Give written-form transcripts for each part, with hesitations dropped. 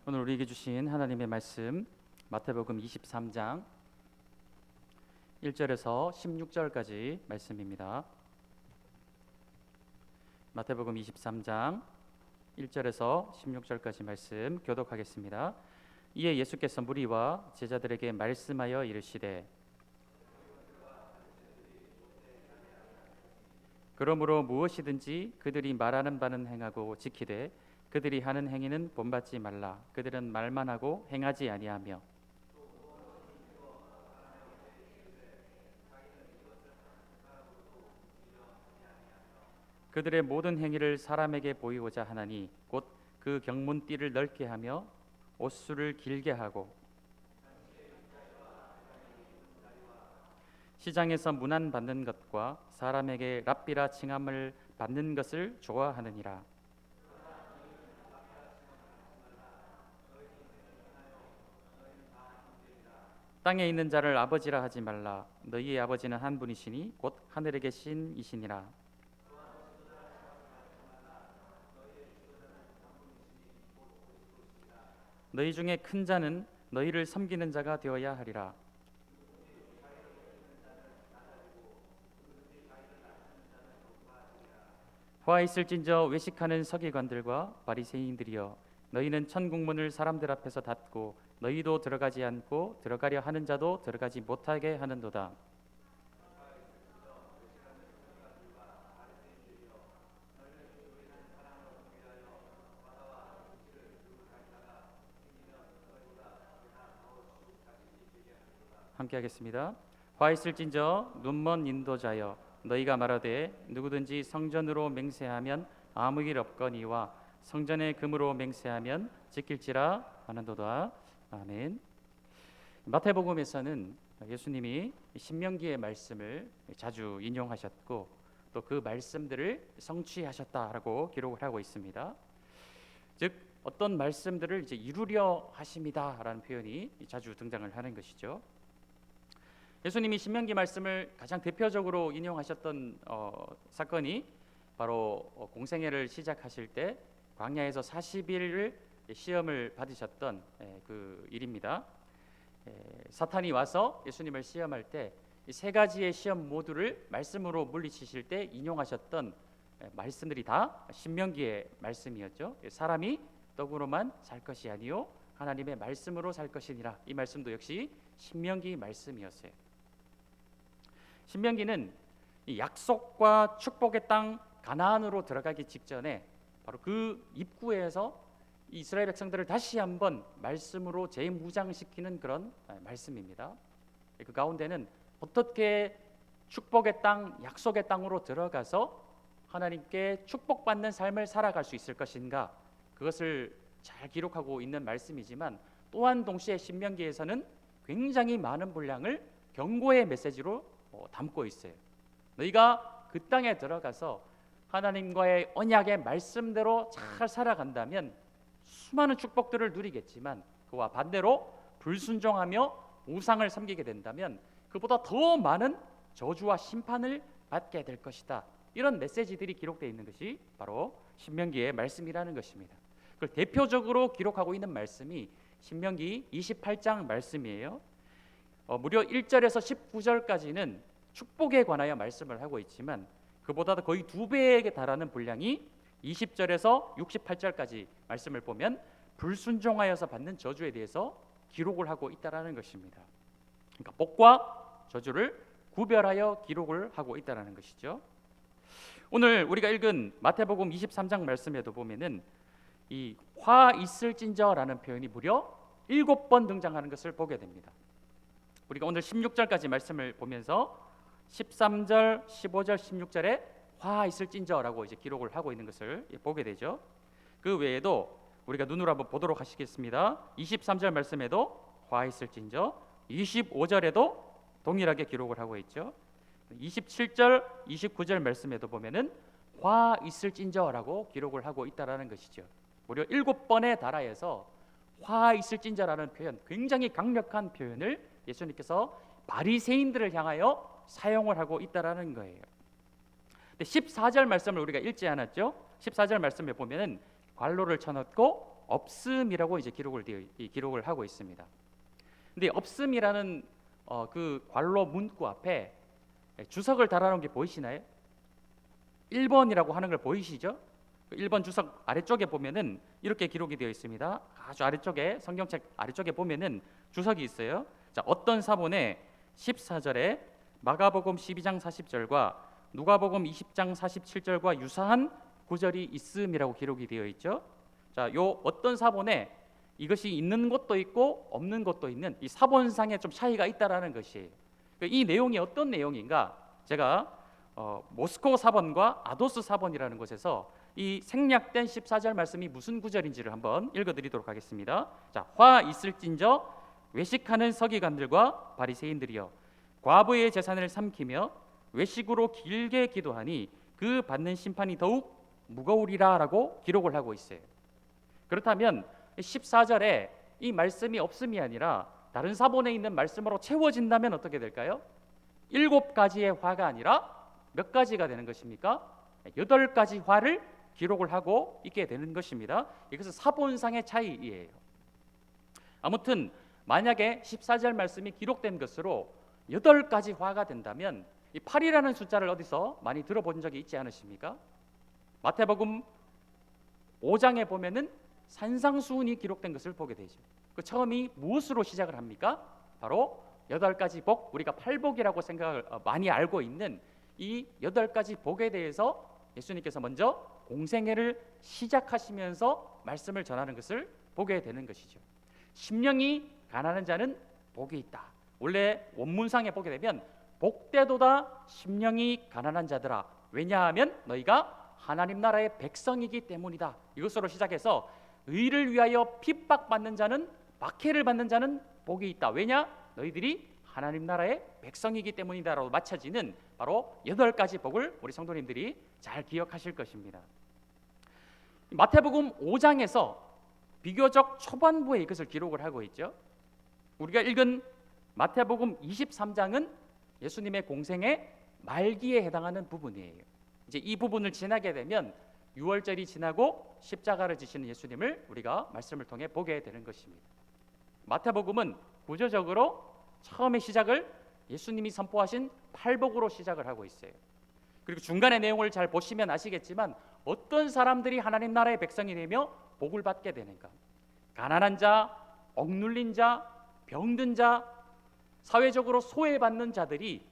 오늘 우리에게 주신 하나님의 말씀 마태복음 23장 1절에서 16절까지 말씀입니다. 마태복음 23장 1절에서 16절까지 말씀 교독하겠습니다. 이에 예수께서 무리와 제자들에게 말씀하여 이르시되 그러므로 무엇이든지 그들이 말하는 바는 행하고 지키되 그들이 하는 행위는 본받지 말라. 그들은 말만 하고 행하지 아니하며 그들의 모든 행위를 사람에게 보이고자 하나니 곧 그 경문띠를 넓게 하며 옷수를 길게 하고 시장에서 문안 받는 것과 사람에게 랍비라 칭함을 받는 것을 좋아하느니라. 땅에 있는 자를 아버지라 하지 말라. 너희의 아버지는 한 분이시니 곧 하늘에 계신 이시니라. 너희 중에 큰 자는 너희를 섬기는 자가 되어야 하리라. 화 있을진저 외식하는 서기관들과 바리새인들이여, 너희는 천국문을 사람들 앞에서 닫고 너희도 들어가지 않고 들어가려 하는 자도 들어가지 못하게 하는도다. 함께 하겠습니다. 화 있을진저 눈먼 인도자여, 너희가 말하되 누구든지 성전으로 맹세하면 아무 일 없거니와 성전의 금으로 맹세하면 지킬지라 하는도다. 아멘. 마태복음에서는 예수님이 신명기의 말씀을 자주 인용하셨고 또 그 말씀들을 성취하셨다라고 기록을 하고 있습니다. 즉 어떤 말씀들을 이제 이루려 하십니다라는 표현이 자주 등장을 하는 것이죠. 예수님이 신명기 말씀을 가장 대표적으로 인용하셨던 사건이 바로 공생애를 시작하실 때 광야에서 40일을 시험을 받으셨던 그 일입니다. 사탄이 와서 예수님을 시험할 때 이 세 가지의 시험 모두를 말씀으로 물리치실 때 인용하셨던 말씀들이 다 신명기의 말씀이었죠. 사람이 떡으로만 살 것이 아니요 하나님의 말씀으로 살 것이니라. 이 말씀도 역시 신명기 말씀이었어요. 신명기는 이 약속과 축복의 땅 가나안으로 들어가기 직전에 바로 그 입구에서 이스라엘 백성들을 다시 한번 말씀으로 재무장시키는 그런 말씀입니다. 그 가운데는 어떻게 축복의 땅, 약속의 땅으로 들어가서 하나님께 축복받는 삶을 살아갈 수 있을 것인가, 그것을 잘 기록하고 있는 말씀이지만 또한 동시에 신명기에서는 굉장히 많은 분량을 경고의 메시지로 담고 있어요. 너희가 그 땅에 들어가서 하나님과의 언약의 말씀대로 잘 살아간다면 수많은 축복들을 누리겠지만 그와 반대로 불순종하며 우상을 섬기게 된다면 그보다 더 많은 저주와 심판을 받게 될 것이다. 이런 메시지들이 기록되어 있는 것이 바로 신명기의 말씀이라는 것입니다. 그걸 대표적으로 기록하고 있는 말씀이 신명기 28장 말씀이에요. 무려 1절에서 19절까지는 축복에 관하여 말씀을 하고 있지만 그보다도 거의 2배에 달하는 분량이 20절에서 68절까지 말씀을 보면 불순종하여서 받는 저주에 대해서 기록을 하고 있다라는 것입니다. 그러니까 복과 저주를 구별하여 기록을 하고 있다라는 것이죠. 오늘 우리가 읽은 마태복음 23장 말씀에도 보면은 이 화 있을진저라는 표현이 무려 7번 등장하는 것을 보게 됩니다. 우리가 오늘 16절까지 말씀을 보면서 13절, 15절, 16절에 화 있을진저라고 이제 기록을 하고 있는 것을 보게 되죠. 그 외에도 우리가 눈으로 한번 보도록 하시겠습니다. 23절 말씀에도 화 있을진저, 25절에도 동일하게 기록을 하고 있죠. 27절, 29절 말씀에도 보면은 화 있을진저라고 기록을 하고 있다라는 것이죠. 무려 7번에 달하여서 화 있을진저라는 표현, 굉장히 강력한 표현을 예수님께서 바리새인들을 향하여 사용을 하고 있다라는 거예요. 14절 말씀을 우리가 읽지 않았죠? 14절 말씀에 보면은 관로를 쳐놓고 없음이라고 이제 기록을 하고 있습니다. 근데 없음이라는 그 괄호 문구 앞에 주석을 달아놓은 게 보이시나요? 1번이라고 하는 걸 보이시죠? 1번 주석 아래쪽에 보면은 이렇게 기록이 되어 있습니다. 아주 아래쪽에 성경책 아래쪽에 보면은 주석이 있어요. 자, 어떤 사본에 14절에 마가복음 12장 40절과 누가복음 20장 47절과 유사한 구절이 있음이라고 기록이 되어 있죠. 자, 요 어떤 사본에 이것이 있는 것도 있고 없는 것도 있는 이 사본상에 좀 차이가 있다라는 것이, 이 내용이 어떤 내용인가? 제가 모스코 사본과 아도스 사본이라는 곳에서 이 생략된 14절 말씀이 무슨 구절인지를 한번 읽어드리도록 하겠습니다. 자, 화 있을진저 외식하는 서기관들과 바리새인들이여 과부의 재산을 삼키며 외식으로 길게 기도하니 그 받는 심판이 더욱 무거우리라라고 기록을 하고 있어요. 그렇다면 14절에 이 말씀이 없음이 아니라 다른 사본에 있는 말씀으로 채워진다면 어떻게 될까요? 7가지의 화가 아니라 몇 가지가 되는 것입니까? 8가지 화를 기록을 하고 있게 되는 것입니다. 이것은 사본상의 차이예요. 아무튼 만약에 14절 말씀이 기록된 것으로 8가지 화가 된다면 이 8이라는 숫자를 어디서 많이 들어본 적이 있지 않으십니까? 마태복음 5장에 보면은 산상수훈이 기록된 것을 보게 되죠. 그 처음이 무엇으로 시작을 합니까? 바로 8가지 복, 우리가 팔복이라고 생각을 많이 알고 있는 이 8가지 복에 대해서 예수님께서 먼저 공생애를 시작하시면서 말씀을 전하는 것을 보게 되는 것이죠. 심령이 가난한 자는 복이 있다. 원래 원문상에 보게 되면 복되도다 심령이 가난한 자들아, 왜냐하면 너희가 하나님 나라의 백성이기 때문이다. 이것으로 시작해서 의를 위하여 핍박받는 자는, 박해를 받는 자는 복이 있다. 왜냐? 너희들이 하나님 나라의 백성이기 때문이다라고 맞춰지는 바로 8가지 복을 우리 성도님들이 잘 기억하실 것입니다. 마태복음 5장에서 비교적 초반부에 이것을 기록을 하고 있죠. 우리가 읽은 마태복음 23장은 예수님의 공생의 말기에 해당하는 부분이에요. 이제 이 부분을 지나게 되면 6월절이 지나고 십자가를 지시는 예수님을 우리가 말씀을 통해 보게 되는 것입니다. 마태복음은 구조적으로 처음에 시작을 예수님이 선포하신 팔복으로 시작을 하고 있어요. 그리고 중간의 내용을 잘 보시면 아시겠지만 어떤 사람들이 하나님 나라의 백성이 되며 복을 받게 되는가? 가난한 자, 억눌린 자, 병든 자, 사회적으로 소외받는 자들이,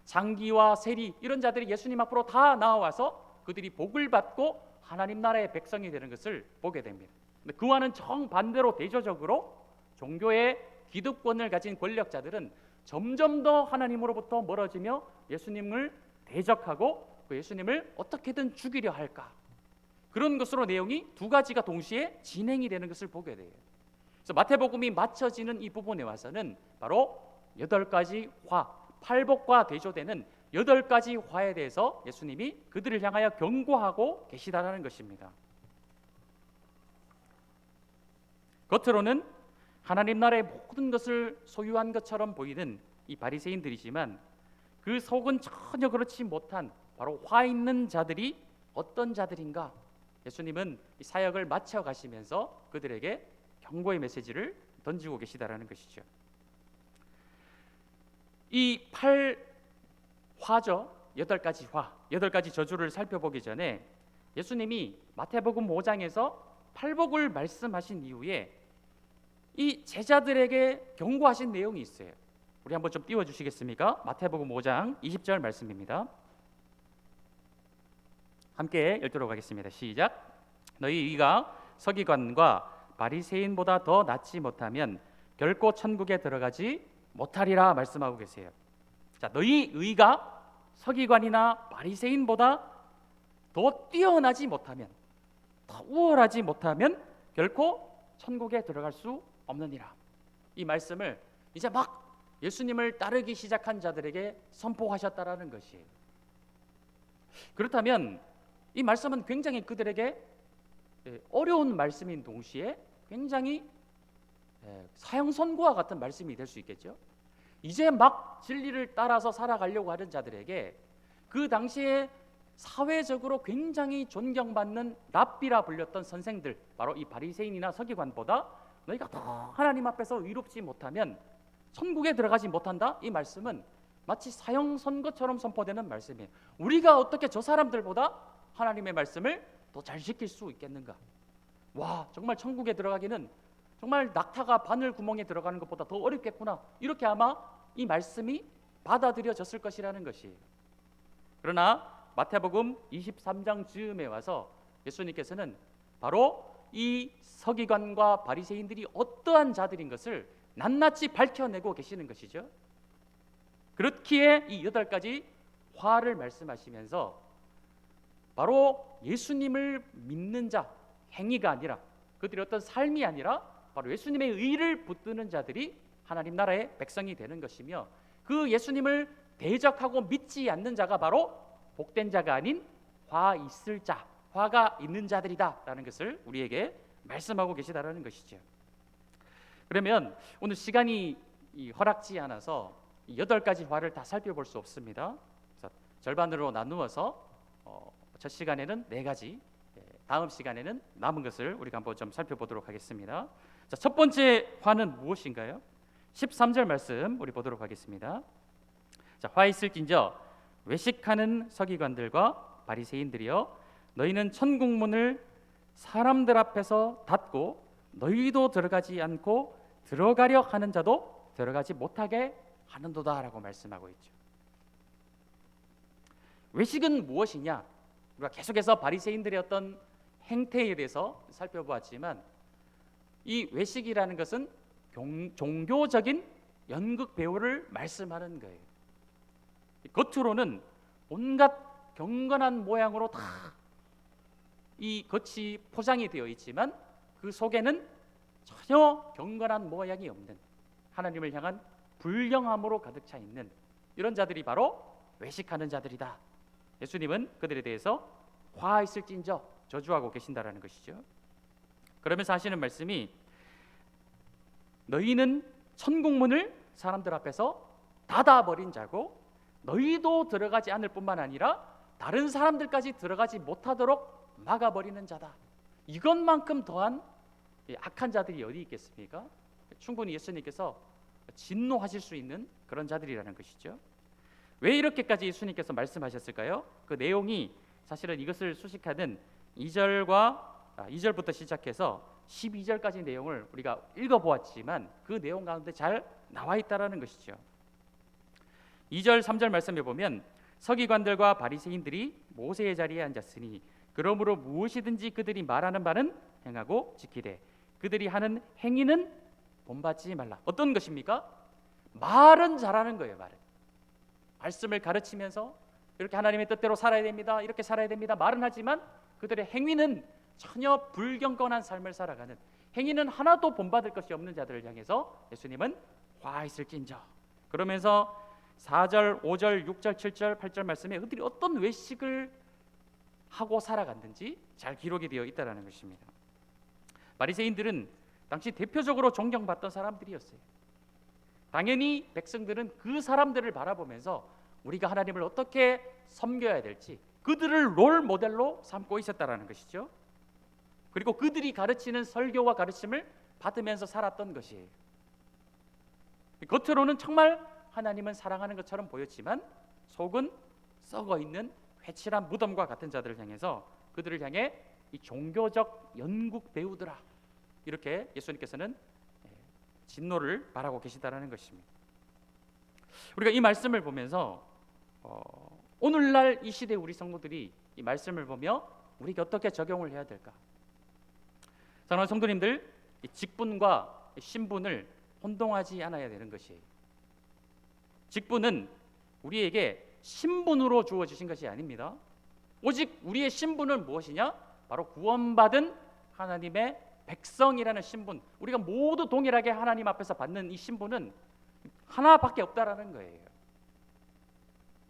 장기와 세리 이런 자들이 예수님 앞으로 다 나와서 그들이 복을 받고 하나님 나라의 백성이 되는 것을 보게 됩니다. 근데 그와는 정반대로 대조적으로 종교의 기득권을 가진 권력자들은 점점 더 하나님으로부터 멀어지며 예수님을 대적하고 그 예수님을 어떻게든 죽이려 할까, 그런 것으로 내용이 2가지가 동시에 진행이 되는 것을 보게 돼요. 그래서 마태복음이 맞춰지는 이 부분에 와서는 바로 8가지 화, 팔복과 대조되는 8가지 화에 대해서 예수님이 그들을 향하여 경고하고 계시다라는 것입니다. 겉으로는 하나님 나라의 모든 것을 소유한 것처럼 보이는 이 바리새인들이지만 그 속은 전혀 그렇지 못한 바로 화 있는 자들이 어떤 자들인가? 예수님은 이 사역을 마쳐 가시면서 그들에게 경고의 메시지를 던지고 계시다라는 것이죠. 이 8화죠. 8가지 화, 8가지 저주를 살펴보기 전에 예수님이 마태복음 5장에서 팔복을 말씀하신 이후에 이 제자들에게 경고하신 내용이 있어요. 우리 한번 좀 띄워주시겠습니까? 마태복음 5장 20절 말씀입니다. 함께 읽도록 하겠습니다. 시작. 너희 의가 서기관과 바리새인보다 더 낫지 못하면 결코 천국에 들어가지 못하리라 말씀하고 계세요. 자, 너희 의가 서기관이나 바리새인보다 더 뛰어나지 못하면, 더 우월하지 못하면 결코 천국에 들어갈 수 없느니라. 이 말씀을 이제 막 예수님을 따르기 시작한 자들에게 선포하셨다라는 것이에요. 그렇다면 이 말씀은 굉장히 그들에게 어려운 말씀인 동시에 굉장히 사형선고와 같은 말씀이 될 수 있겠죠. 이제 막 진리를 따라서 살아가려고 하는 자들에게 그 당시에 사회적으로 굉장히 존경받는 랍비라 불렸던 선생들, 바로 이 바리새인이나 서기관보다 너희가 더 하나님 앞에서 의롭지 못하면 천국에 들어가지 못한다. 이 말씀은 마치 사형 선고처럼 선포되는 말씀이에요. 우리가 어떻게 저 사람들보다 하나님의 말씀을 더 잘 지킬 수 있겠는가? 와, 정말 천국에 들어가기는 정말 낙타가 바늘 구멍에 들어가는 것보다 더 어렵겠구나. 이렇게 아마 이 말씀이 받아들여졌을 것이라는 것이에요. 그러나 마태복음 23장 즈음에 와서 예수님께서는 바로 이 서기관과 바리새인들이 어떠한 자들인 것을 낱낱이 밝혀내고 계시는 것이죠. 그렇기에 이 8가지 화를 말씀하시면서 바로 예수님을 믿는 자, 행위가 아니라 그들의 어떤 삶이 아니라 바로 예수님의 의를 붙드는 자들이 하나님 나라의 백성이 되는 것이며, 그 예수님을 대적하고 믿지 않는 자가 바로 복된 자가 아닌 화 있을 자, 화가 있는 자들이다라는 것을 우리에게 말씀하고 계시다라는 것이죠. 그러면 오늘 시간이 허락지 않아서 이 8가지 화를 다 살펴볼 수 없습니다. 그래서 절반으로 나누어서 첫 시간에는 4가지, 다음 시간에는 남은 것을 우리가 한번 좀 살펴보도록 하겠습니다. 자, 첫 번째 화는 무엇인가요? 13절 말씀 우리 보도록 하겠습니다. 자, 화 있을진저 외식하는 서기관들과 바리새인들이여, 너희는 천국문을 사람들 앞에서 닫고 너희도 들어가지 않고 들어가려 하는 자도 들어가지 못하게 하는도다라고 말씀하고 있죠. 외식은 무엇이냐? 우리가 계속해서 바리새인들의 어떤 행태에 대해서 살펴보았지만, 이 외식이라는 것은 종교적인 연극 배우를 말씀하는 거예요. 겉으로는 온갖 경건한 모양으로 다 이 겉이 포장이 되어 있지만 그 속에는 전혀 경건한 모양이 없는, 하나님을 향한 불경함으로 가득 차 있는 이런 자들이 바로 외식하는 자들이다. 예수님은 그들에 대해서 화 있을진저 저주하고 계신다라는 것이죠. 그러면서 하시는 말씀이, 너희는 천국문을 사람들 앞에서 닫아버린 자고 너희도 들어가지 않을 뿐만 아니라 다른 사람들까지 들어가지 못하도록 막아버리는 자다. 이것만큼 더한 악한 자들이 어디 있겠습니까? 충분히 예수님께서 진노하실 수 있는 그런 자들이라는 것이죠. 왜 이렇게까지 예수님께서 말씀하셨을까요? 그 내용이 사실은 이것을 수식하는 2절부터 시작해서 12절까지 내용을 우리가 읽어보았지만 그 내용 가운데 잘 나와 있다라는 것이죠. 2절 3절 말씀에 보면, 서기관들과 바리새인들이 모세의 자리에 앉았으니 그러므로 무엇이든지 그들이 말하는 바는 행하고 지키되 그들이 하는 행위는 본받지 말라. 어떤 것입니까? 말은 잘하는 거예요. 말씀을 가르치면서 이렇게 하나님의 뜻대로 살아야 됩니다, 이렇게 살아야 됩니다 말은 하지만 그들의 행위는 전혀 불경건한 삶을 살아가는, 행위는 하나도 본받을 것이 없는 자들을 향해서 예수님은 화 있을진저, 그러면서 4절, 5절, 6절, 7절, 8절 말씀에 그들이 어떤 외식을 하고 살아갔는지 잘 기록이 되어 있다는 것입니다. 바리새인들은 당시 대표적으로 존경받던 사람들이었어요. 당연히 백성들은 그 사람들을 바라보면서 우리가 하나님을 어떻게 섬겨야 될지 그들을 롤 모델로 삼고 있었다는 것이죠. 그리고 그들이 가르치는 설교와 가르침을 받으면서 살았던 것이에요. 겉으로는 정말 하나님은 사랑하는 것처럼 보였지만 속은 썩어있는 회칠한 무덤과 같은 자들을 향해서 그들을 향해 이 종교적 연극 배우들아, 이렇게 예수님께서는 진노를 바라고 계시다는 것입니다. 우리가 이 말씀을 보면서 오늘날 이 시대 우리 성도들이 이 말씀을 보며 우리가 어떻게 적용을 해야 될까? 사랑하는 성도님들, 이 직분과 신분을 혼동하지 않아야 되는 것이에요. 직분은 우리에게 신분으로 주어지신 것이 아닙니다. 오직 우리의 신분은 무엇이냐? 바로 구원받은 하나님의 백성이라는 신분, 우리가 모두 동일하게 하나님 앞에서 받는 이 신분은 하나밖에 없다라는 거예요.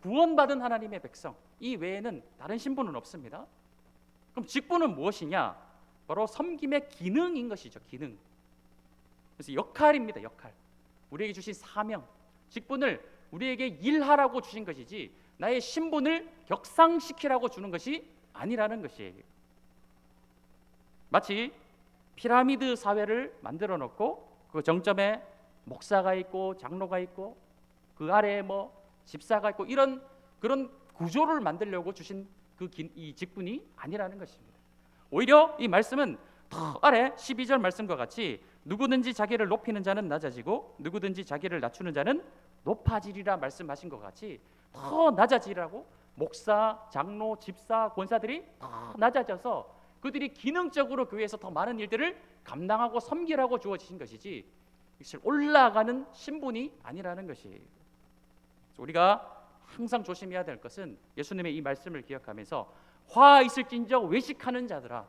구원받은 하나님의 백성, 이 외에는 다른 신분은 없습니다. 그럼 직분은 무엇이냐? 바로 섬김의 기능인 것이죠. 기능. 그래서 역할입니다. 역할. 우리에게 주신 사명, 직분을 우리에게 일하라고 주신 것이지 나의 신분을 격상시키라고 주는 것이 아니라는 것이에요. 마치 피라미드 사회를 만들어 놓고 그 정점에 목사가 있고 장로가 있고 그 아래에 뭐 집사가 있고 이런 그런 구조를 만들려고 주신 이 직분이 아니라는 것입니다. 오히려 이 말씀은 더 아래 12절 말씀과 같이 누구든지 자기를 높이는 자는 낮아지고 누구든지 자기를 낮추는 자는 높아지리라 말씀하신 것 같이 더 낮아지라고 목사, 장로, 집사, 권사들이 더 낮아져서 그들이 기능적으로 교회에서 더 많은 일들을 감당하고 섬기라고 주어지신 것이지 올라가는 신분이 아니라는 것이에요. 우리가 항상 조심해야 될 것은 예수님의 이 말씀을 기억하면서 화 있을진저 외식하는 자들아,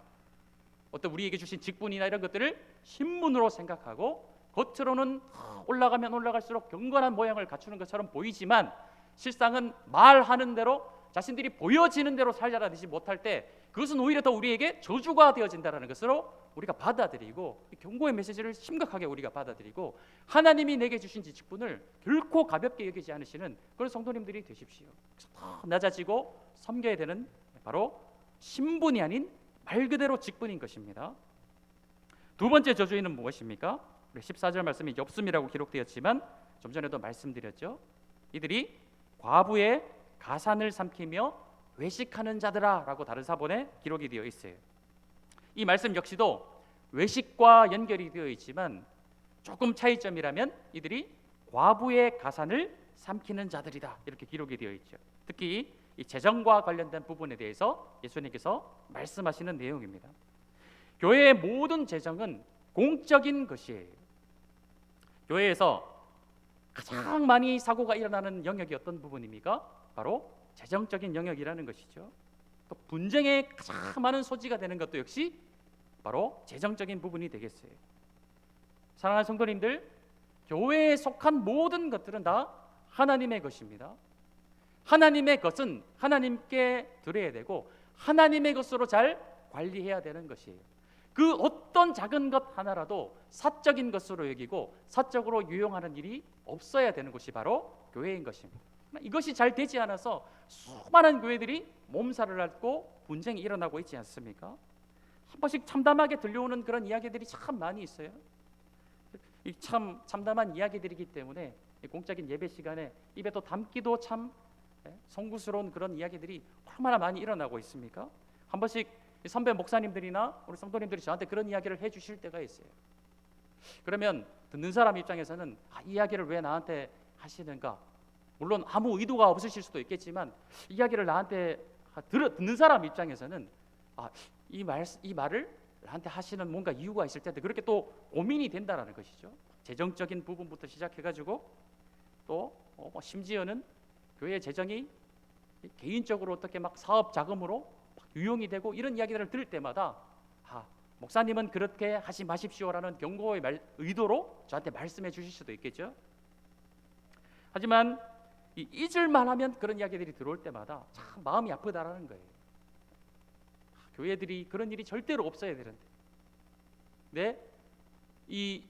어떤 우리에게 주신 직분이나 이런 것들을 신분으로 생각하고 겉으로는 올라가면 올라갈수록 경건한 모양을 갖추는 것처럼 보이지만 실상은 말하는 대로 자신들이 보여지는 대로 살자라듯이 못할 때 그것은 오히려 더 우리에게 저주가 되어진다는 것으로 우리가 받아들이고 경고의 메시지를 심각하게 우리가 받아들이고 하나님이 내게 주신 직분을 결코 가볍게 여기지 않으시는 그런 성도님들이 되십시오. 더 낮아지고 섬겨야 되는 바로 신분이 아닌 말 그대로 직분인 것입니다. 두 번째 저주인은 무엇입니까? 14절 말씀이 엽숨이라고 기록되었지만 좀 전에도 말씀드렸죠. 이들이 과부의 가산을 삼키며 외식하는 자들아 라고 다른 사본에 기록이 되어 있어요. 이 말씀 역시도 외식과 연결이 되어 있지만 조금 차이점이라면 이들이 과부의 가산을 삼키는 자들이다 이렇게 기록이 되어 있죠. 특히 이 재정과 관련된 부분에 대해서 예수님께서 말씀하시는 내용입니다. 교회의 모든 재정은 공적인 것이에요. 교회에서 가장 많이 사고가 일어나는 영역이 어떤 부분입니까? 바로 재정적인 영역이라는 것이죠. 또 분쟁의 가장 많은 소지가 되는 것도 역시 바로 재정적인 부분이 되겠어요. 사랑하는 성도님들, 교회에 속한 모든 것들은 다 하나님의 것입니다. 하나님의 것은 하나님께 드려야 되고 하나님의 것으로 잘 관리해야 되는 것이에요. 그 어떤 작은 것 하나라도 사적인 것으로 여기고 사적으로 유용하는 일이 없어야 되는 곳이 바로 교회인 것입니다. 이것이 잘 되지 않아서 수많은 교회들이 몸살을 앓고 분쟁이 일어나고 있지 않습니까? 한 번씩 참담하게 들려오는 그런 이야기들이 참 많이 있어요. 이 참 참담한 이야기들이기 때문에 공적인 예배 시간에 입에 또 담기도 참 송구스러운 그런 이야기들이 얼마나 많이 일어나고 있습니까? 한 번씩 선배 목사님들이나 우리 성도님들이 저한테 그런 이야기를 해주실 때가 있어요. 그러면 듣는 사람 입장에서는 이 이야기를 왜 나한테 하시는가? 물론 아무 의도가 없으실 수도 있겠지만 이야기를 나한테 듣는 사람 입장에서는 이 말을 나한테 하시는 뭔가 이유가 있을 텐데 그렇게 또 고민이 된다라는 것이죠. 재정적인 부분부터 시작해가지고 또 심지어는 교회 재정이 개인적으로 어떻게 막 사업 자금으로 막 유용이 되고 이런 이야기들을 들을 때마다 목사님은 그렇게 하지 마십시오라는 경고의 의도로 저한테 말씀해 주실 수도 있겠죠. 하지만 잊을만 하면 그런 이야기들이 들어올 때마다 참 마음이 아프다라는 거예요. 교회들이 그런 일이 절대로 없어야 되는데 이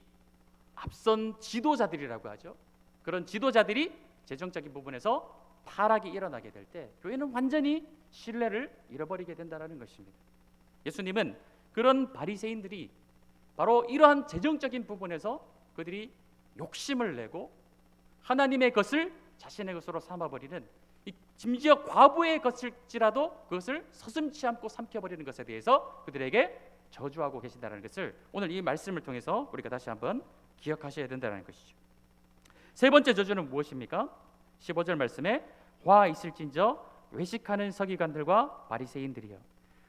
앞선 지도자들이라고 하죠. 그런 지도자들이 재정적인 부분에서 타락이 일어나게 될 때 교회는 완전히 신뢰를 잃어버리게 된다는 것입니다. 예수님은 그런 바리새인들이 바로 이러한 재정적인 부분에서 그들이 욕심을 내고 하나님의 것을 자신의 것으로 삼아버리는 심지어 과부의 것일지라도 그것을 서슴지 않고 삼켜버리는 것에 대해서 그들에게 저주하고 계신다는 것을 오늘 이 말씀을 통해서 우리가 다시 한번 기억하셔야 된다는 것이죠. 세 번째 저주는 무엇입니까? 15절 말씀에 화 있을진저 외식하는 서기관들과 바리새인들이여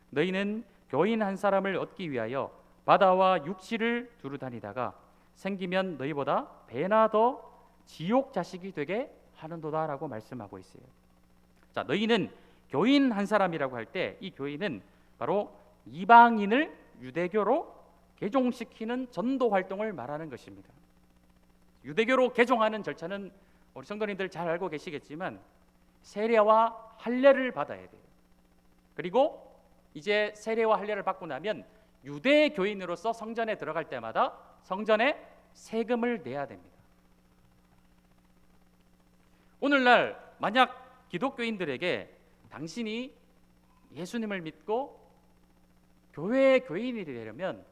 너희는 교인 한 사람을 얻기 위하여 바다와 육지를 두루 다니다가 생기면 너희보다 배나 더 지옥 자식이 되게 하는도다라고 말씀하고 있어요. 자, 너희는 교인 한 사람이라고 할 때 이 교인은 바로 이방인을 유대교로 개종시키는 전도 활동을 말하는 것입니다. 유대교로 개종하는 절차는 우리 성도님들 잘 알고 계시겠지만 세례와 할례를 받아야 돼요. 그리고 이제 세례와 할례를 받고 나면 유대 교인으로서 성전에 들어갈 때마다 성전에 세금을 내야 됩니다. 오늘날 만약 기독교인들에게 당신이 예수님을 믿고 교회의 교인이 되려면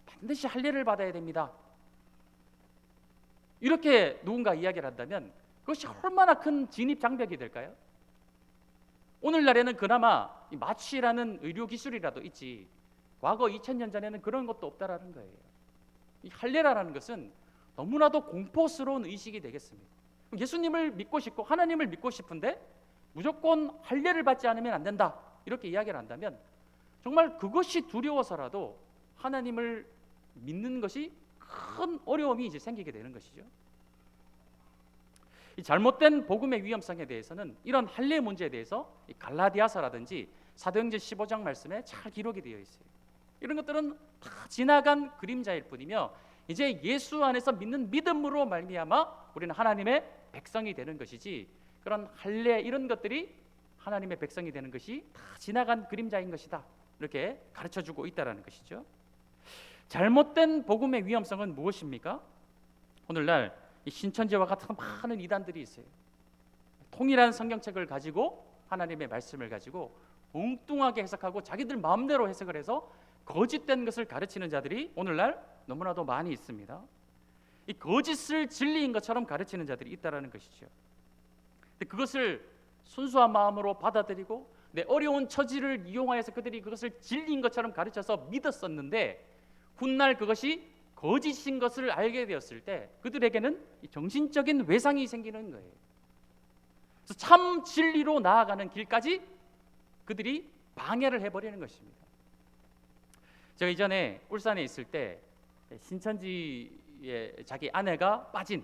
반드시 할례를 받아야 됩니다, 이렇게 누군가 이야기를 한다면 그것이 얼마나 큰 진입 장벽이 될까요? 오늘날에는 그나마 이 마취라는 의료 기술이라도 있지, 과거 2000년 전에는 그런 것도 없다라는 거예요. 이 할례라는 것은 너무나도 공포스러운 의식이 되겠습니다. 예수님을 믿고 싶고 하나님을 믿고 싶은데 무조건 할례를 받지 않으면 안 된다, 이렇게 이야기를 한다면 정말 그것이 두려워서라도 하나님을 믿는 것이 큰 어려움이 이제 생기게 되는 것이죠. 이 잘못된 복음의 위험성에 대해서는 이런 할례 문제에 대해서 갈라디아서라든지 사도행전 15장 말씀에 잘 기록이 되어 있어요. 이런 것들은 다 지나간 그림자일 뿐이며 이제 예수 안에서 믿는 믿음으로 말미암아 우리는 하나님의 백성이 되는 것이지, 그런 할례 이런 것들이 하나님의 백성이 되는 것이 다 지나간 그림자인 것이다, 이렇게 가르쳐주고 있다는 것이죠. 잘못된 복음의 위험성은 무엇입니까? 오늘날 이 신천지와 같은 많은 이단들이 있어요. 통일한 성경책을 가지고 하나님의 말씀을 가지고 엉뚱하게 해석하고 자기들 마음대로 해석을 해서 거짓된 것을 가르치는 자들이 오늘날 너무나도 많이 있습니다. 이 거짓을 진리인 것처럼 가르치는 자들이 있다는 것이죠. 근데 그것을 순수한 마음으로 받아들이고 내 어려운 처지를 이용하여서 그들이 그것을 진리인 것처럼 가르쳐서 믿었었는데 훗날 그것이 거짓인 것을 알게 되었을 때 그들에게는 정신적인 외상이 생기는 거예요. 그래서 참 진리로 나아가는 길까지 그들이 방해를 해버리는 것입니다. 제가 이전에 울산에 있을 때 신천지에 자기 아내가 빠진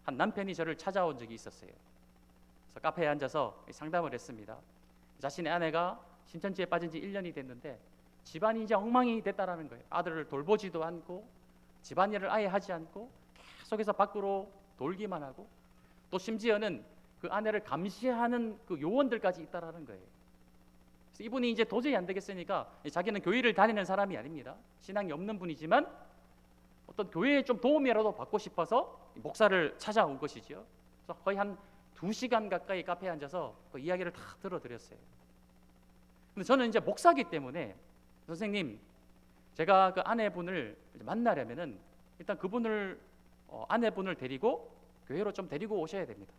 한 남편이 저를 찾아온 적이 있었어요. 그래서 카페에 앉아서 상담을 했습니다. 자신의 아내가 신천지에 빠진 지 1년이 됐는데 집안이 이제 엉망이 됐다라는 거예요. 아들을 돌보지도 않고 집안일을 아예 하지 않고 계속해서 밖으로 돌기만 하고 또 심지어는 그 아내를 감시하는 그 요원들까지 있다라는 거예요. 그래서 이분이 이제 도저히 안 되겠으니까, 자기는 교회를 다니는 사람이 아닙니다. 신앙이 없는 분이지만 어떤 교회에 좀 도움이라도 받고 싶어서 목사를 찾아온 것이죠. 그래서 거의 한 2시간 가까이 카페에 앉아서 그 이야기를 다 들어드렸어요. 근데 저는 이제 목사기 때문에 선생님, 제가 그 아내분을 만나려면은 일단 그분을 아내분을 데리고 교회로 좀 데리고 오셔야 됩니다.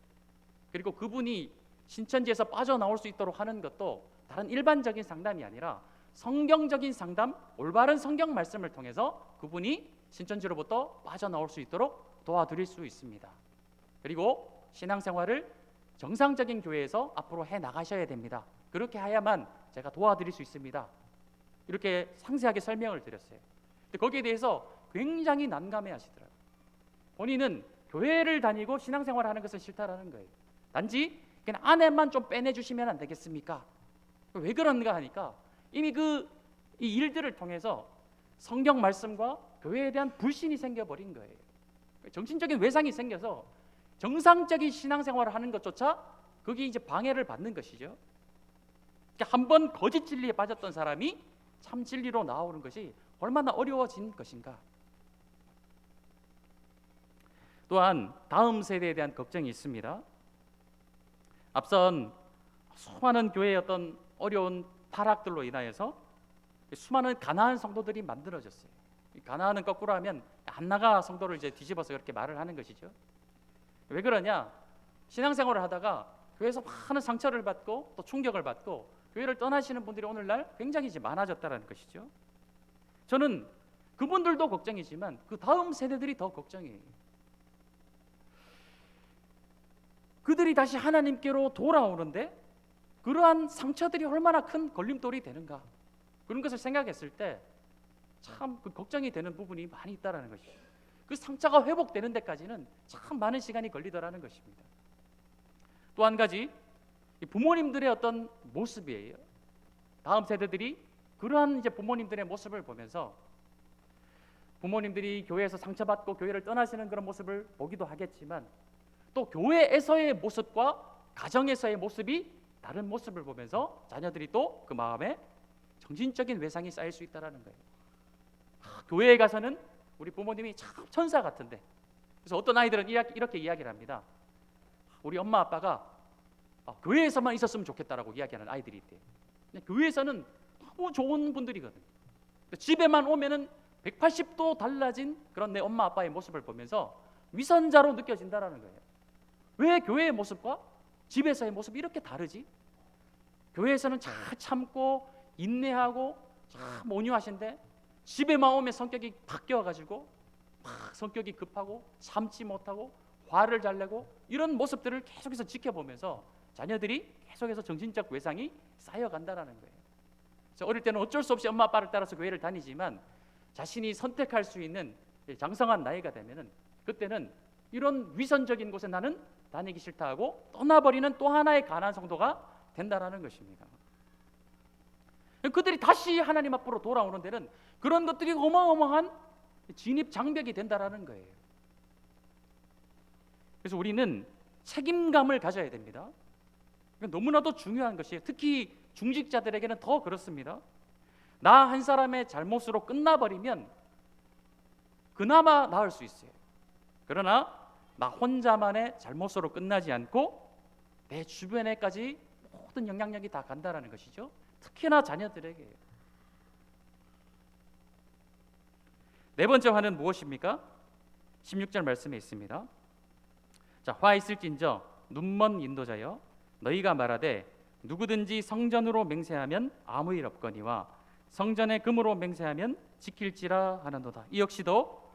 그리고 그분이 신천지에서 빠져나올 수 있도록 하는 것도 다른 일반적인 상담이 아니라 성경적인 상담, 올바른 성경 말씀을 통해서 그분이 신천지로부터 빠져나올 수 있도록 도와드릴 수 있습니다. 그리고 신앙생활을 정상적인 교회에서 앞으로 해 나가셔야 됩니다. 그렇게 해야만 제가 도와드릴 수 있습니다. 이렇게 상세하게 설명을 드렸어요. 근데 거기에 대해서 굉장히 난감해 하시더라고요. 본인은 교회를 다니고 신앙생활을 하는 것은 싫다라는 거예요. 단지 그냥 아내만 좀 빼내주시면 안 되겠습니까? 왜 그런가 하니까 이미 이 일들을 통해서 성경 말씀과 교회에 대한 불신이 생겨버린 거예요. 정신적인 외상이 생겨서 정상적인 신앙생활을 하는 것조차 그게 이제 방해를 받는 것이죠. 그러니까 한번 거짓 진리에 빠졌던 사람이 참 진리로 나오는 것이 얼마나 어려워진 것인가. 또한 다음 세대에 대한 걱정이 있습니다. 앞선 수많은 교회의 어떤 어려운 타락들로 인하여서 수많은 가나안 성도들이 만들어졌어요. 가나안은 거꾸로 하면 안나가 성도를 이제 뒤집어서 그렇게 말을 하는 것이죠. 왜 그러냐? 신앙생활을 하다가 교회에서 많은 상처를 받고 또 충격을 받고 교회를 떠나시는 분들이 오늘날 굉장히 이제 많아졌다는 것이죠. 저는 그분들도 걱정이지만 그 다음 세대들이 더 걱정이에요. 그들이 다시 하나님께로 돌아오는데 그러한 상처들이 얼마나 큰 걸림돌이 되는가, 그런 것을 생각했을 때 참 그 걱정이 되는 부분이 많이 있다는 것이죠. 그 상처가 회복되는 데까지는 참 많은 시간이 걸리더라는 것입니다. 또 한 가지, 부모님들의 어떤 모습이에요. 다음 세대들이 그러한 이제 부모님들의 모습을 보면서 부모님들이 교회에서 상처받고 교회를 떠나시는 그런 모습을 보기도 하겠지만 또 교회에서의 모습과 가정에서의 모습이 다른 모습을 보면서 자녀들이 또 그 마음에 정신적인 외상이 쌓일 수 있다는 거예요. 교회에 가서는 우리 부모님이 참 천사 같은데, 그래서 어떤 아이들은 이렇게 이야기를 합니다. 우리 엄마 아빠가 교회에서만 있었으면 좋겠다라고 이야기하는 아이들이 있대요. 교회에서는 너무 좋은 분들이거든요. 집에만 오면은 180도 달라진 그런 내 엄마 아빠의 모습을 보면서 위선자로 느껴진다라는 거예요. 왜 교회의 모습과 집에서의 모습이 이렇게 다르지? 교회에서는 잘 참고 인내하고 참 온유하신데 집에만 오면 성격이 바뀌어가지고 막 성격이 급하고 참지 못하고 화를 잘 내고 이런 모습들을 계속해서 지켜보면서 자녀들이 계속해서 정신적 외상이 쌓여간다라는 거예요. 그래서 어릴 때는 어쩔 수 없이 엄마 아빠를 따라서 교회를 다니지만 자신이 선택할 수 있는 장성한 나이가 되면은 그때는 이런 위선적인 곳에 나는 다니기 싫다 하고 떠나버리는 또 하나의 가난한 성도가 된다라는 것입니다. 그들이 다시 하나님 앞으로 돌아오는 데는 그런 것들이 어마어마한 진입 장벽이 된다라는 거예요. 그래서 우리는 책임감을 가져야 됩니다. 너무나도 중요한 것이에요. 특히 중직자들에게는 더 그렇습니다. 나 한 사람의 잘못으로 끝나버리면 그나마 나을 수 있어요. 그러나 나 혼자만의 잘못으로 끝나지 않고 내 주변에까지 모든 영향력이 다 간다라는 것이죠. 특히나 자녀들에게. 네 번째 화는 무엇입니까? 16절 말씀에 있습니다. 자, 화 있을진저 눈먼 인도자여 너희가 말하되 누구든지 성전으로 맹세하면 아무 일 없거니와 성전의 금으로 맹세하면 지킬지라 하는도다. 이 역시도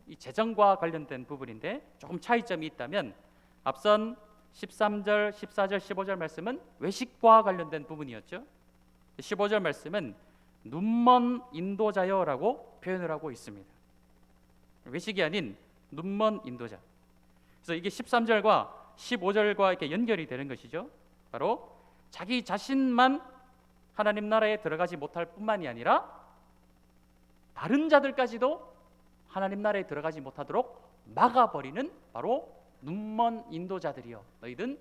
이 재정과 관련된 부분인데 조금 차이점이 있다면 앞선 13절, 14절, 15절 말씀은 외식과 관련된 부분이었죠. 15절 말씀은 눈먼 인도자여라고 표현을 하고 있습니다. 외식이 아닌 눈먼 인도자. 그래서 이게 13절과 15절과 이렇게 연결이 되는 것이죠. 바로 자기 자신만 하나님 나라에 들어가지 못할 뿐만이 아니라 다른 자들까지도 하나님 나라에 들어가지 못하도록 막아버리는 바로 눈먼 인도자들이여 너희든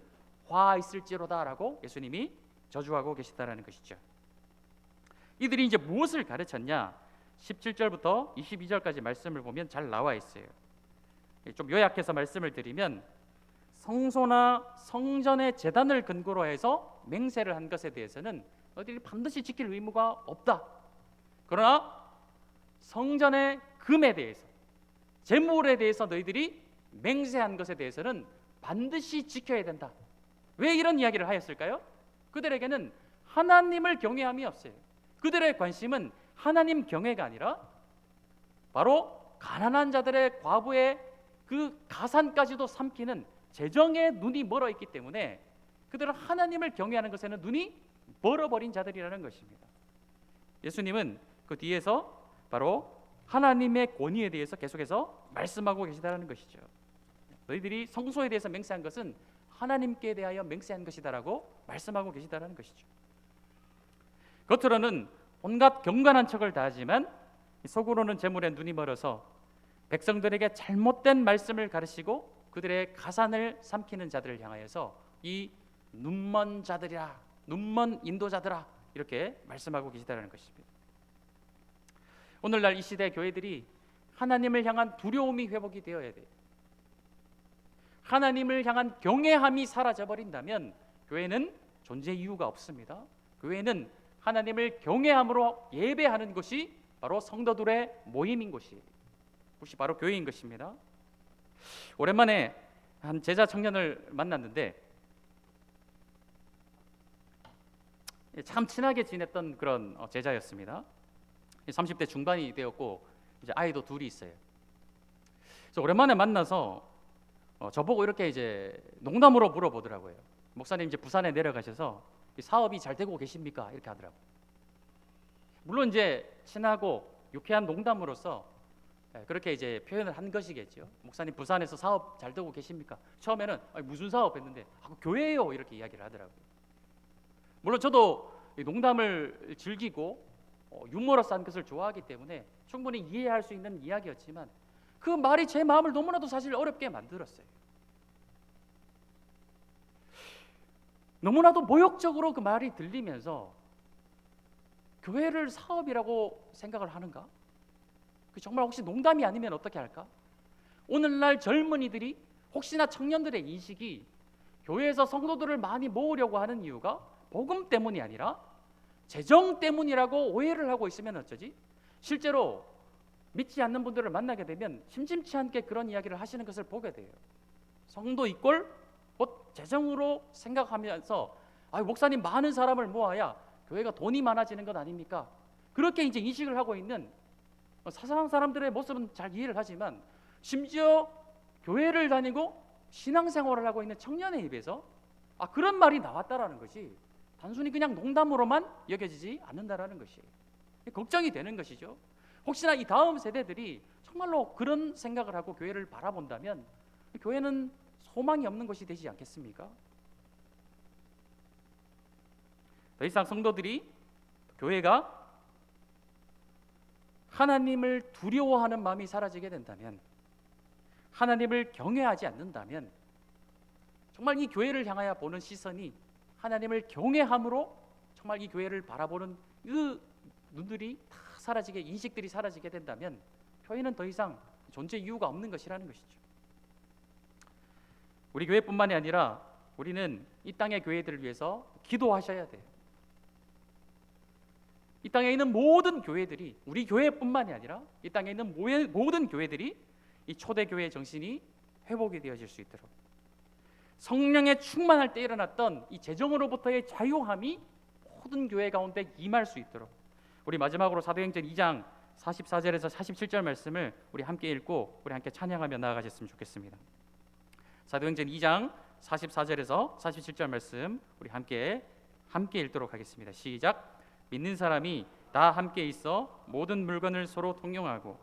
화 있을지로다라고 예수님이 저주하고 계시다라는 것이죠. 이들이 이제 무엇을 가르쳤냐? 17절부터 22절까지 말씀을 보면 잘 나와 있어요. 좀 요약해서 말씀을 드리면 성소나 성전의 제단을 근거로 해서 맹세를 한 것에 대해서는 너희들이 반드시 지킬 의무가 없다. 그러나 성전의 금에 대해서, 재물에 대해서 너희들이 맹세한 것에 대해서는 반드시 지켜야 된다. 왜 이런 이야기를 하였을까요? 그들에게는 하나님을 경외함이 없어요. 그들의 관심은 하나님 경외가 아니라 바로 가난한 자들의 과부의 그 가산까지도 삼키는 재정에 눈이 멀어 있기 때문에 그들은 하나님을 경외하는 것에는 눈이 멀어버린 자들이라는 것입니다. 예수님은 그 뒤에서 바로 하나님의 권위에 대해서 계속해서 말씀하고 계시다는 것이죠. 너희들이 성소에 대해서 맹세한 것은 하나님께 대하여 맹세한 것이다라고 말씀하고 계시다는 것이죠. 겉으로는 온갖 경건한 척을 다하지만 속으로는 재물에 눈이 멀어서 백성들에게 잘못된 말씀을 가르치고 그들의 가산을 삼키는 자들을 향하여서 이 눈먼 자들이라, 눈먼 인도자들아 이렇게 말씀하고 계시다는 것입니다. 오늘날 이 시대 교회들이 하나님을 향한 두려움이 회복이 되어야 돼요. 하나님을 향한 경외함이 사라져버린다면 교회는 존재 이유가 없습니다. 교회는 하나님을 경외함으로 예배하는 것이 바로 성도들의 모임인 것이 바로 교회인 것입니다. 오랜만에 한 제자 청년을 만났는데 참 친하게 지냈던 그런 제자였습니다. 30대 중반이 되었고 이제 아이도 둘이 있어요. 그래서 오랜만에 만나서 저보고 이렇게 이제 농담으로 물어보더라고요. 목사님 이제 부산에 내려가셔서 사업이 잘 되고 계십니까? 이렇게 하더라고요. 물론 이제 친하고 유쾌한 농담으로서 그렇게 이제 표현을 한 것이겠죠. 목사님 부산에서 사업 잘 되고 계십니까? 처음에는 무슨 사업 했는데 교회예요 이렇게 이야기를 하더라고요. 물론 저도 농담을 즐기고 유머러스한 것을 좋아하기 때문에 충분히 이해할 수 있는 이야기였지만 그 말이 제 마음을 너무나도 사실 어렵게 만들었어요. 너무나도 모욕적으로 그 말이 들리면서 교회를 사업이라고 생각을 하는가? 정말 혹시 농담이 아니면 어떻게 할까? 오늘날 젊은이들이 혹시나 청년들의 인식이 교회에서 성도들을 많이 모으려고 하는 이유가 복음 때문이 아니라 재정 때문이라고 오해를 하고 있으면 어쩌지? 실제로 믿지 않는 분들을 만나게 되면 심심치 않게 그런 이야기를 하시는 것을 보게 돼요. 성도 이꼴 곧 재정으로 생각하면서 목사님 많은 사람을 모아야 교회가 돈이 많아지는 것 아닙니까? 그렇게 이제 인식을 하고 있는 사상한 사람들의 모습은 잘 이해를 하지만 심지어 교회를 다니고 신앙생활을 하고 있는 청년의 입에서 그런 말이 나왔다라는 것이 단순히 그냥 농담으로만 여겨지지 않는다라는 것이 걱정이 되는 것이죠. 혹시나 이 다음 세대들이 정말로 그런 생각을 하고 교회를 바라본다면 교회는 소망이 없는 것이 되지 않겠습니까? 더 이상 성도들이 교회가 하나님을 두려워하는 마음이 사라지게 된다면, 하나님을 경외하지 않는다면 정말 이 교회를 향하여 보는 시선이 하나님을 경외함으로 정말 이 교회를 바라보는 그 눈들이 다 사라지게, 인식들이 사라지게 된다면 교회는 더 이상 존재 이유가 없는 것이라는 것이죠. 우리 교회뿐만이 아니라 우리는 이 땅의 교회들을 위해서 기도하셔야 돼요. 이 땅에 있는 모든 교회들이, 우리 교회뿐만이 아니라 이 땅에 있는 모든 교회들이 이 초대교회의 정신이 회복이 되어질 수 있도록, 성령에 충만할 때 일어났던 이 재정으로부터의 자유함이 모든 교회 가운데 임할 수 있도록, 우리 마지막으로 사도행전 2장 44절에서 47절 말씀을 우리 함께 읽고 우리 함께 찬양하며 나아가셨으면 좋겠습니다. 사도행전 2장 44절에서 47절 말씀 우리 함께 읽도록 하겠습니다. 시작. 믿는 사람이 다 함께 있어 모든 물건을 서로 통용하고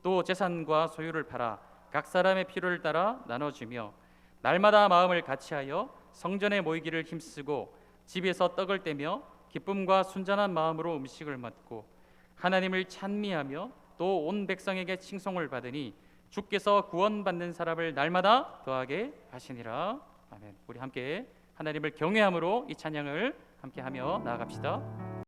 또 재산과 소유를 팔아 각 사람의 필요를 따라 나눠주며 날마다 마음을 같이하여 성전에 모이기를 힘쓰고 집에서 떡을 떼며 기쁨과 순전한 마음으로 음식을 먹고 하나님을 찬미하며 또 온 백성에게 칭송을 받으니 주께서 구원받는 사람을 날마다 더하게 하시니라. 아멘. 우리 함께 하나님을 경외함으로 이 찬양을 함께 하며 나아갑시다.